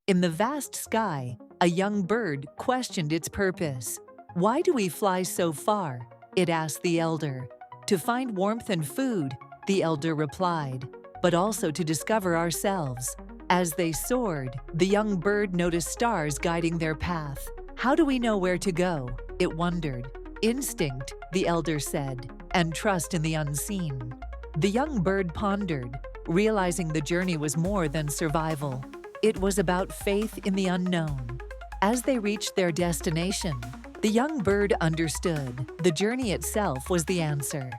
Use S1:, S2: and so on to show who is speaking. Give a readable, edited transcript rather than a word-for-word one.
S1: In the vast sky, a young bird questioned its purpose. "Why do we fly so far?" it asked the elder. "To find warmth and food," the elder replied, "but also to discover ourselves." As they soared, the young bird noticed stars guiding their path. "How do we know where to go?" it wondered. "Instinct," the elder said, "and trust in the unseen." The young bird pondered, realizing the journey was more than survival. It was about faith in the unknown. As they reached their destination, the young bird understood the journey itself was the answer.